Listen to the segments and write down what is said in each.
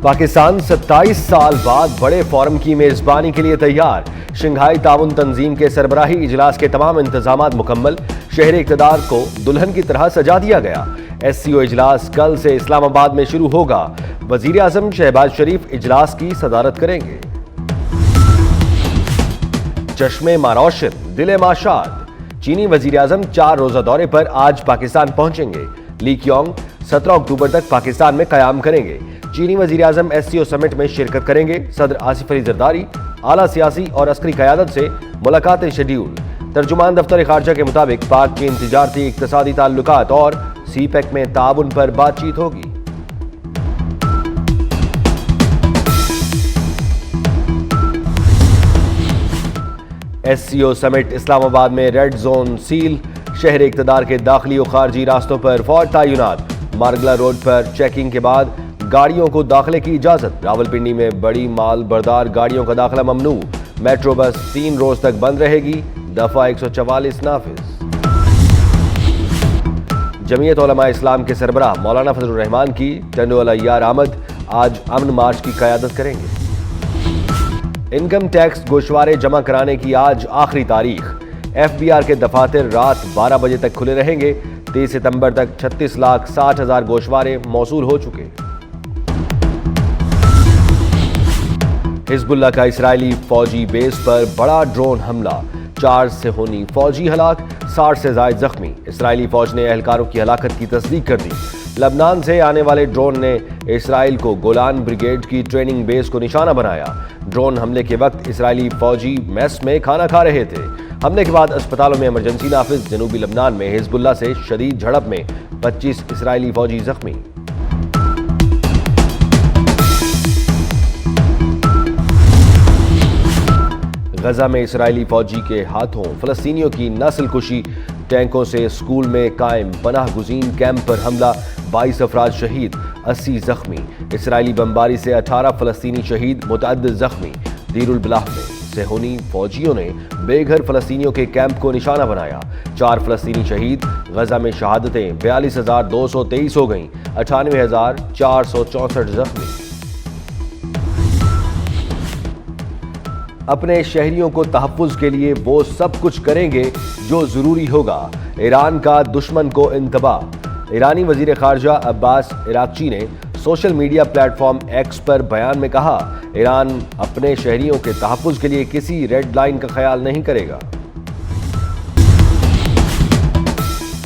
पाकिस्तान 27 साल बाद बड़े फोरम की मेजबानी के लिए तैयार। शंघाई ताउन तंजीम के सरबराही इजलास के तमाम इंतजामात मुकम्मल। शहर इक़्तिदार को दुल्हन की तरह सजा दिया गया। SCO इजलास कल से इस्लामाबाद में शुरू होगा। वजीर आजम शहबाज शरीफ इजलास की सदारत करेंगे। चश्मे मारोशन, दिले माशाद। चीनी वजीर आजम 4 रोजा दौरे पर आज पाकिस्तान पहुंचेंगे। ली क्योंग 17 अक्टूबर तक पाकिस्तान में कयाम करेंगे। चीनी वजीर आजम SCO समिट में शिरकत करेंगे। सदर आसिफ अली जरदारी आला सियासी और अस्करी क़यादत से मुलाकातें शेड्यूल। तर्जुमान दफ्तर खारजा के मुताबिक पाक चीन तिजारती इक्तसादी ताल्लुकात और CPEC में ताउन पर बातचीत होगी। SCO समिट इस्लामाबाद में रेड जोन सील। शहर इक़्तिदार के दाखिली और खारजी रास्तों पर फौज तैनात। मारगला रोड पर चेकिंग के बाद गाड़ियों को दाखिले की इजाजत। रावलपिंडी में बड़ी माल बरदार गाड़ियों का दाखिला ममनू। मेट्रो बस 3 रोज तक बंद रहेगी। दफा 144 नाफिज। जमीयत उलमा इस्लाम के सरबराह मौलाना फजलुर रहमान की टंडोल अय्यार अहमद आज अमन मार्च की क़यादत करेंगे। इनकम टैक्स गोशवारे जमा कराने की आज आखिरी तारीख। FBR के दफातर रात 12 बजे तक खुले रहेंगे। 30 सितंबर तक 36,60,000 गोशवारे मौसूल हो चुके। हिजबुल्लाह का इसराइली फौजी बेस पर बड़ा ड्रोन हमला। 4 से होनी फौजी हलाक, 60 से ज्यादा जख्मी। इसराइली फौज ने एहलकारों की हलाकत की तस्दीक कर दी। लबनान से आने वाले ड्रोन ने इसराइल को गोलान ब्रिगेड की ट्रेनिंग बेस को निशाना बनाया। ड्रोन हमले के वक्त इसराइली फौजी मेस में खाना खा रहे थे। हमले के बाद अस्पतालों में इमरजेंसी नाफिज। जनूबी लबनान में हिजबुल्लाह से शदीद झड़प में 25 इसराइली फौजी जख्मी। गजा में इसराइली फौजी के हाथों फलस्तीनियों की नस्ल कुशी। टैंकों से स्कूल में कायम पनाह गुज़ीन कैंप पर हमला। 22 अफराद शहीद, 80 जख्मी। इसराइली बमबारी से 18 फलस्तीनी शहीद, मुतअद्दिद जख्मी। दीरुल बलाह में सेहूनी फौजियों ने बेघर फलस्तीनियों के कैंप को निशाना बनाया। 4 फलस्तीनी शहीद। गजा में शहादतें 42,223 हो गईं। 98,464 जख्मी। अपने शहरियों को तहफ़्फ़ुज़ के लिए वो सब कुछ करेंगे जो ज़रूरी होगा। ईरान का दुश्मन को इंतबाह। ईरानी वज़ीर ख़ारजा अब्बास इराक़ची ने सोशल मीडिया प्लेटफॉर्म X पर बयान में कहा, ईरान अपने शहरियों के तहफ़्फ़ुज़ के लिए किसी रेड लाइन का ख्याल नहीं करेगा।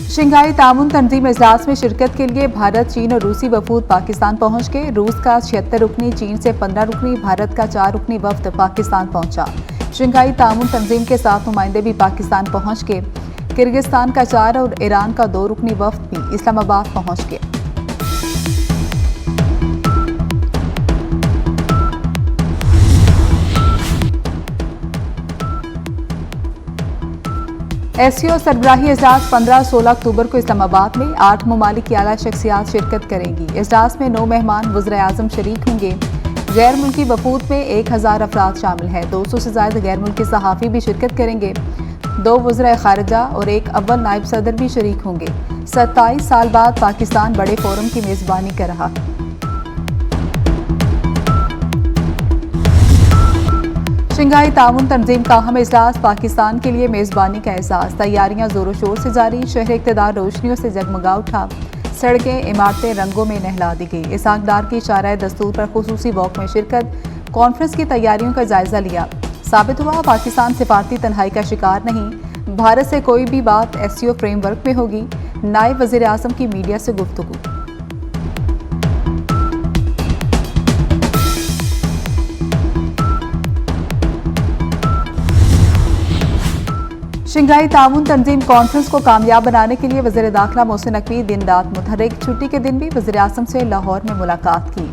शंघाई ताउन तंजीम इजलास में शिरकत के लिए भारत, चीन और रूसी वफूद पाकिस्तान पहुंच गए। रूस का 76 रुकनी, चीन से 15 रुकनी, भारत का 4 रुकनी वफ्द पाकिस्तान पहुंचा। शंघाई ताउन तंजीम के 7 नुमाइंदे भी पाकिस्तान पहुंच गए। किर्गिस्तान का 4 और ईरान का 2 रुकनी वफ्द भी इस्लामाबाद पहुंच गए। SCO सरबराही इजलास 15-16 अक्टूबर को इस्लामाबाद में 8 ममालिक की आला शख्सियात शिरकत करेंगी। इजलास में 9 मेहमान वज़ीर आज़म शरीक होंगे। गैर मुल्की वफूद में 1000 अफराद शामिल हैं। 200 से ज़्यादा गैर मुल्की सहाफ़ी भी शिरकत करेंगे। 2 वज़ीर ख़ारिजा और 1 अव्वल नायब सदर भी शरीक होंगे। 27 साल बाद पाकिस्तान बड़े फोरम की मेज़बानी कर रहा है। शंघाई ताउन तंजीम का अहम इजलास, पाकिस्तान के लिए मेज़बानी का एहसास। तैयारियां जोरों शोर से जारी। शहर इक़्तिदार रोशनियों से जगमगा उठा। सड़कें, इमारतें रंगों में नहला दी गई। इसाक डार की इशारा दस्तूर पर खुसूसी वॉक में शिरकत। कॉन्फ्रेंस की तैयारियों का जायजा लिया। साबित हुआ पाकिस्तान सिफारती तन्हाई का शिकार नहीं। भारत से कोई भी बात SCO फ्रेमवर्क में होगी। नायब वज़ीर आज़म की मीडिया से गुफ्तगू। शंघाई ताउन तंजीम कॉन्फ्रेंस को कामयाब बनाने के लिए वज़ीर दाखिला मोहसिन नकवी दिन रात मुतहर्रिक। छुट्टी के दिन भी वज़ीर आज़म से लाहौर में मुलाकात की।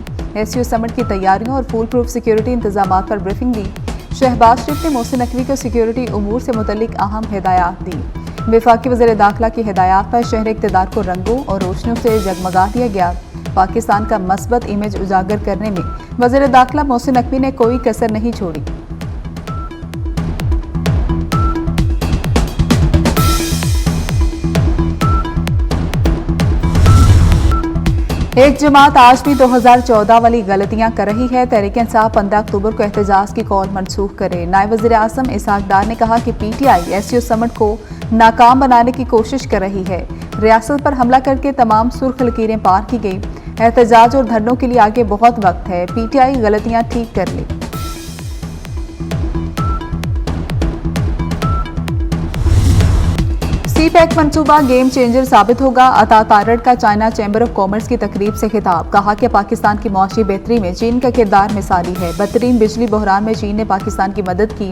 SCO समिट की तैयारियों और फुल प्रूफ सिक्योरिटी इंतजामात पर ब्रीफिंग दी। शहबाज शरीफ ने मोहसिन नकवी को सिक्योरिटी उमूर से मुतल्लिक अहम हिदायत दी। वफाकी वज़ीर दाखिला की हिदायत पर शहर इक़्तिदार को रंगों और रोशनियों से जगमगा दिया गया। पाकिस्तान का मस्बत इमेज उजागर करने में वज़ीर दाखिला मोहसिन नकवी ने कोई कसर नहीं छोड़ी। एक जमात आज भी 2014 वाली गलतियां कर रही है। तहरीक इंसाफ 15 अक्टूबर को एहतजाज की कॉल मनसूख करे। नायब वज़ीर आज़म इसहाक डार ने कहा कि पीटीआई एसयू समिट को नाकाम बनाने की कोशिश कर रही है। रियासत पर हमला करके तमाम सुर्ख लकीरें पार की गई। एहतजाज और धरनों के लिए आगे बहुत वक्त है। पीटीआई गलतियां ठीक कर ले। सीपैक मंसूबा गेम चेंजर साबित होगा। अता तारड़ का चाइना चैम्बर ऑफ कॉमर्स की तकरीब से खिताब। कहा कि पाकिस्तान की मुआशी बेहतरी में चीन का किरदार मिसाली है। बदतरीन बिजली बहरान में चीन ने पाकिस्तान की मदद की।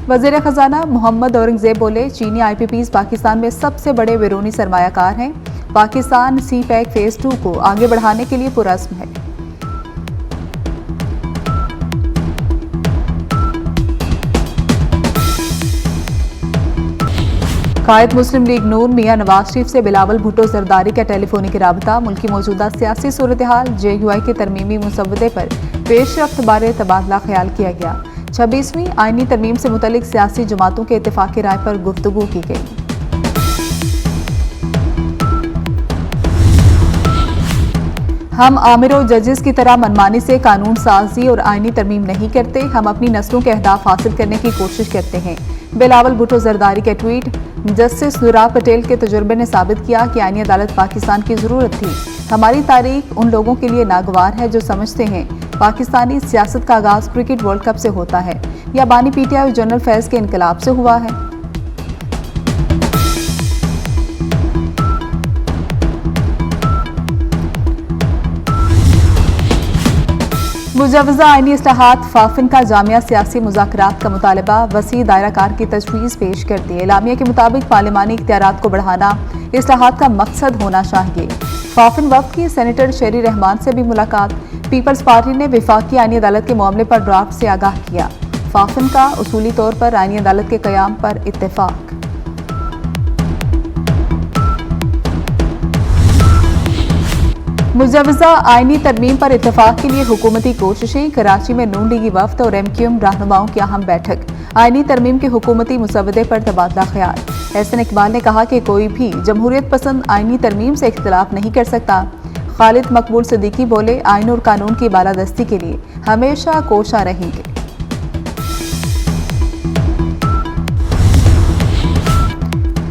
वज़ीर खजाना मोहम्मद औरंगजेब बोले, चीनी IPPs पाकिस्तान में सबसे बड़े बैरूनी सरमायाकार हैं। पाकिस्तान सीपैक फेज 2 को आगे बढ़ाने के लिए पुरअज़्म है। कायद मुस्लिम लीग नून मियां नवाज शरीफ से बिलावल भुट्टो जरदारी का टेलीफोनिक राबता। मुल्की मौजूदा सियासी सूरत हाल, JUI के तरमीमी मुसवदे पर पेशरफ्त बारे तबादला ख्याल किया गया। 26वीं आईनी तरमीम से मुतल्लिक सियासी जमातों के इत्तेफाकी राय पर गुफ्तगू की गई। हम आमिर और जजेस की तरह मनमानी से कानून साजी और आईनी तरमीम नहीं करते। हम अपनी नस्लों के अहदाफ हासिल करने की कोशिश करते हैं। बिलावल भुट्टो जरदारी का ट्वीट। जस्टिस नुरा पटेल के तजुर्बे ने साबित किया कि आईनी अदालत पाकिस्तान की जरूरत थी। हमारी तारीख उन लोगों के लिए नागवार है जो समझते हैं पाकिस्तानी सियासत का आगाज क्रिकेट वर्ल्ड कप से होता है या बानी PTI और जनरल फैज के इनकलाब से हुआ है। मुजवजा आईनी इस्लाहात फाफिन का जामिया सियासी मुज़ाकरात का मुतालबा वसी दायरा कार की तजवीज़ पेश कर दी। एलामिया के मुताबिक पार्लिमानी इख्तियारात को बढ़ाना इस्लाहात का मकसद होना चाहिए। फाफिन वफ्द की सेनेटर शेरी रहमान से भी मुलाकात। पीपल्स पार्टी ने वफाकी आईनी अदालत के मामले पर ड्राफ्ट से आगाह किया। फाफिन का उसूली तौर पर आईनी अदालत के क़याम पर इत्तेफाक। मुजवजा आईनी तरमीम पर इत्तेफाक के लिए हुकूमती कोशिशें। कराची में नून लीगी वफ्द और MQM रहनुमाओं की अहम बैठक। आईनी तरमीम के हुकूमती मुसवदे पर तबादला ख्याल। एहसन इकबाल ने कहा कि कोई भी जमहूरियत पसंद आईनी तरमीम से इख्तिलाफ नहीं कर सकता। खालिद मकबूल सिद्दीकी बोले, आईन और कानून की बालादस्ती के लिए हमेशा कोशा रहेंगे।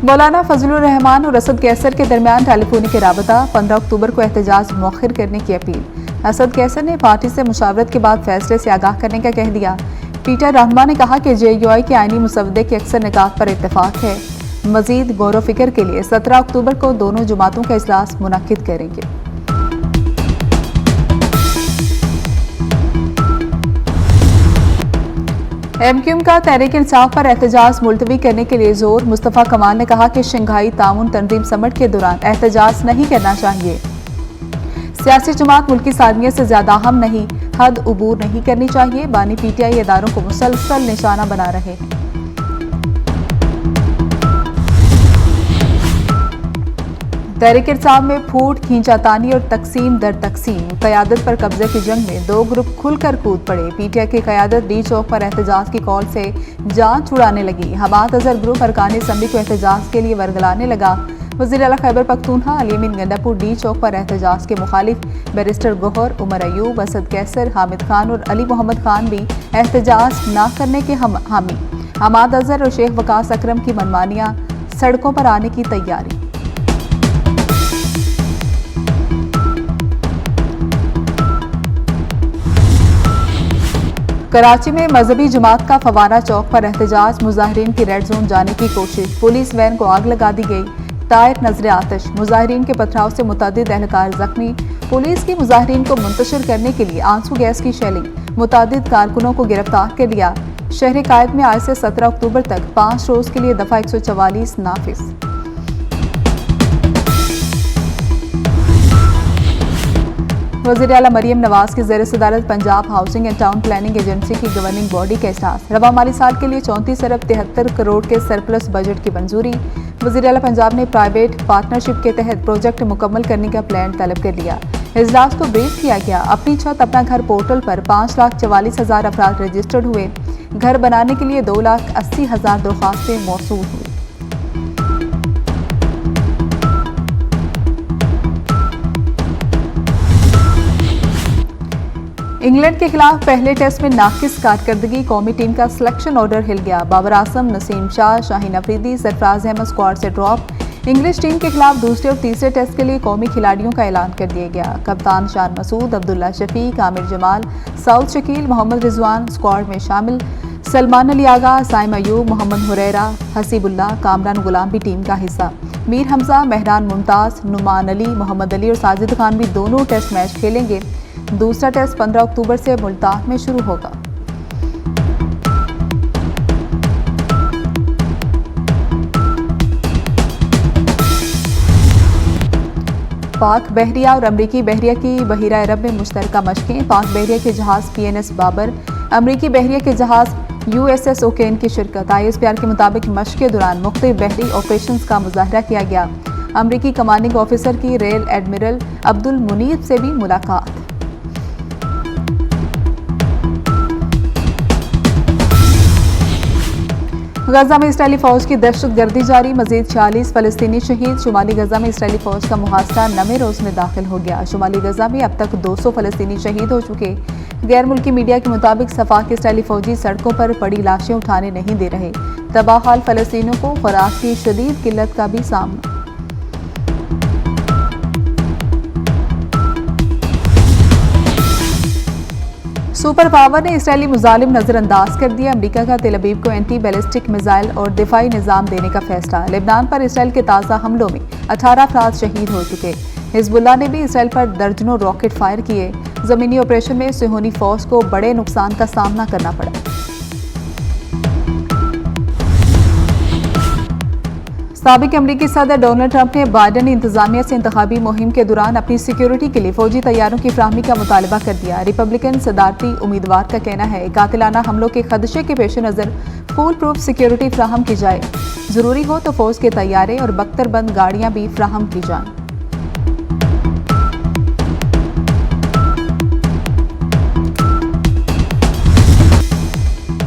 मौलाना फजलुर रहमान और असद कैसर के दरमियान टेलीफोनिक राबता। 15 अक्टूबर को एहतजाज मौखिर करने की अपील। असद कैसर ने पार्टी से मुशावरत के बाद फैसले से आगाह करने का कह दिया। पीटर रहनुमा ने कहा कि JUI के आईनी मुसवदे के अक्सर निकात पर इत्तेफाक है। मजीद गौर फिक्र के लिए 17 अक्टूबर को दोनों जमातों का इजलास मुनक्किद करेंगे। MQM का तहरीक इंसाफ पर एहतजाज मुलतवी करने के लिए जोर। मुस्तफ़ा कमाल ने कहा कि शंघाई ताउन तंजीम समिट के दौरान एहतजाज नहीं करना चाहिए। सियासी जमात मुल्की सालमियत से ज्यादा अहम नहीं, हद उबूर नहीं करनी चाहिए। बानी PTI इदारों को मुसलसल निशाना बना रहे हैं। तहरीक इंसाफ में फूट, खींचातानी और तकसीम दर तकसीम। क़यादत पर कब्जे की जंग में दो ग्रुप खुलकर कूद पड़े। PTI की क़यादत D चौक पर एहतजाज की कॉल से जान छुड़ाने लगी। हमाद अजहर ग्रुप अरकान असम्बली को एहतजाज के लिए वर्गलाने लगा। वज़ीर आला खैबर पख्तूनख्वा अली अमीन गंडापुर D चौक पर एहतजाज के मुखालिफ बैरिस्टर गौहर, उमर अयूब, असद कैसर, हामिद खान और अली मोहम्मद खान भी एहतजाज न करने के हामी। हमाद अजहर और शेख वकास अकरम की मनमानियाँ, सड़कों पर आने की तैयारी। कराची में मजहबी जमात का फवाना चौक पर एहतजाज। मुजाहिरीन की रेड जोन जाने की कोशिश। पुलिस वैन को आग लगा दी गई। तायर नजर आतिश। मुजाहिरीन के पथराव से मुतअद्दिद एहलकार जख्मी। पुलिस की मुजाहिरीन को मुंतशिर करने के लिए आंसू गैस की शेलिंग। मुतअद्दिद कारकुनों को गिरफ्तार कर लिया। शहर कायद में आज से 17 अक्टूबर तक 5 रोज के लिए दफा 144 नाफिज। वज़ीर आला मरियम नवाज की ज़ेर सदारत Punjab housing and town planning agency की गवर्निंग बॉडी का इजलास। रवा माली साल के लिए 34 अरब 73 करोड़ के सरप्लस बजट की मंजूरी। वज़ीर आला पंजाब ने प्राइवेट पार्टनरशिप के तहत प्रोजेक्ट मुकम्मल करने का प्लान तलब कर लिया। इजलास को ब्रीफ किया गया। अपनी छत अपना घर पोर्टल पर 5,44,000 अफराद रजिस्टर्ड हुए। घर बनाने के लिए 2,80,000 दरख्वास्तें मौसूल हुई। इंग्लैंड के खिलाफ पहले टेस्ट में नाकिस कारकर्दगी, कौमी टीम का सिलेक्शन ऑर्डर हिल गया। बाबर आजम, नसीम शाह, शाहीन अफरीदी, सरफराज अहमद स्क्वाड से ड्रॉप। इंग्लिश टीम के खिलाफ दूसरे और तीसरे टेस्ट के लिए कौमी खिलाड़ियों का ऐलान कर दिया गया। कप्तान शान मसूद, अब्दुल्ला शफीक, आमिर जमाल, सऊद शकील, मोहम्मद रिजवान स्क्वाड में शामिल। सलमान अली आगा, साइम अयूब, मोहम्मद हुरैरा, हसीबुल्लाह, कामरान गुलाम भी टीम का हिस्सा। मीर हमजा, मेहरान मुमताज, नुमान अली, मोहम्मद अली और साजिद खान भी दोनों टेस्ट मैच खेलेंगे। दूसरा टेस्ट 15 अक्टूबर से मुल्तान में शुरू होगा। पाक बहरिया और अमरीकी बहरिया की बहिरा अरब में मुश्तरका मशकें। पाक बहरिया के जहाज PNS बाबर, अमरीकी बहरिया के जहाज USS ओकेन की शिरकत। ISPR के मुताबिक मशक के दौरान मुख्तलिफ बहरी ऑपरेशंस का मुजाहरा किया गया। अमरीकी कमांडिंग ऑफिसर की रेल एडमिरल अब्दुल मुनीब से भी मुलाकात। गजा में इसराइली फौज की दहशतगर्दी जारी, मजीद 46 फलस्तीनी शहीद। शुमाली गजा में इसराइली फौज का मुहासरा 9वें रोज में दाखिल हो गया। शुमाली गजा में अब तक 200 फलस्तीनी शहीद हो चुके। गैर मुल्की मीडिया के मुताबिक सफा के इसराइली फौजी सड़कों पर पड़ी लाशें उठाने नहीं दे रहे। तबाहाल फलस्तीनियों को खुराक की शदीद किल्लत का भी सामना। सुपर पावर ने इसराइली मुजालिम नजरअंदाज कर दिया। अमेरिका का तेल अवीव को एंटी बैलिस्टिक मिसाइल और दिफाई निजाम देने का फैसला। लेबनान पर इसराइल के ताज़ा हमलों में 18 अफराद शहीद हो चुके। हिजबुल्लाह ने भी इसराइल पर दर्जनों रॉकेट फायर किए। जमीनी ऑपरेशन में सिहोनी फौज को बड़े नुकसान का सामना करना पड़ा। साबिक अमरीकी सदर डोनाल्ड ट्रंप ने बाइडेन इंतजामिया से इंतखाबी मुहिम के दौरान अपनी सिक्योरिटी के लिए फौजी तैयारों की फ्राहमी का मुतालबा कर दिया। रिपब्लिकन सदारती उम्मीदवार का कहना है कातिलाना हमलों के खदशे के पेश नज़र फुल प्रूफ सिक्योरिटी फ्राहम की जाए। जरूरी हो तो फौज के तैयारे और बख्तरबंद गाड़ियां भी फ्राहम की जाएं।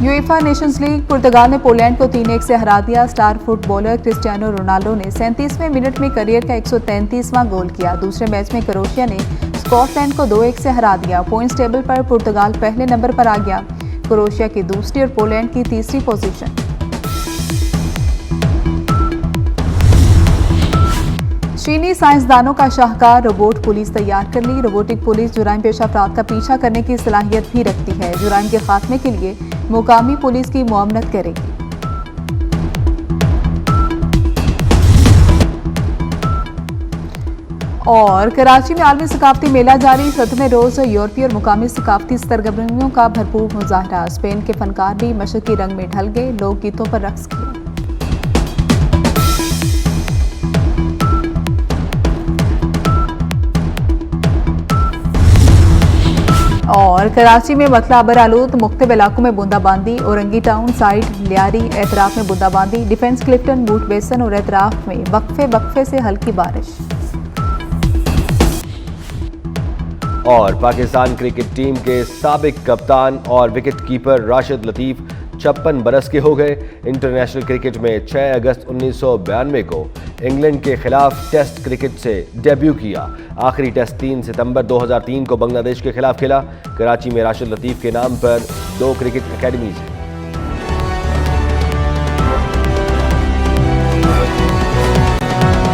यूएफा नेशंस लीग, पुर्तगाल ने पोलैंड को 3-1 से हरा दिया। स्टार फुटबॉलर क्रिस्टियानो रोनाल्डो ने 37वें मिनट में करियर का 133वां गोल किया। दूसरे मैच में क्रोएशिया ने स्कॉटलैंड को 2-1 से हरा दिया। पॉइंट्स टेबल पर पुर्तगाल पहले नंबर पर आ गया। क्रोएशिया की दूसरी और पोलैंड की तीसरी पोजीशन। चीनी साइंसदानों का शाहकार रोबोट पुलिस तैयार कर ली। रोबोटिक पुलिस जुराइम पेशा अफराद का पीछा करने की सलाहियत भी रखती है। जुराइम के खात्मे के लिए मुकामी पुलिस की मुआवनत करेगी। और कराची में आलमी सकाफती मेला जारी, 7वें रोज यूरोपीय और मुकामी सकाफती सरगर्मियों का भरपूर मुजाहरा। स्पेन के फनकार भी मशरकी रंग में ढल गए, लोक गीतों पर रक्स किया। और कराची में मतला अबर आलूद, मुख्तलिफ इलाकों में बूंदाबांदी। औरंगी टाउन साइड, लियारी एतराफ में बूंदाबांदी। डिफेंस क्लिफ्टन, बूट बेसन और एतराफ में वक्फे से हल्की बारिश। और पाकिस्तान क्रिकेट टीम के साबिक कप्तान और विकेट कीपर राशिद लतीफ़ 56 बरस के हो गए। इंटरनेशनल क्रिकेट में 6 अगस्त 1992 को इंग्लैंड के खिलाफ टेस्ट क्रिकेट से डेब्यू किया। आखिरी टेस्ट 3 सितंबर 2003 को बांग्लादेश के खिलाफ खेला। कराची में राशिद लतीफ़ के नाम पर 2 क्रिकेट अकेडमीज हैं।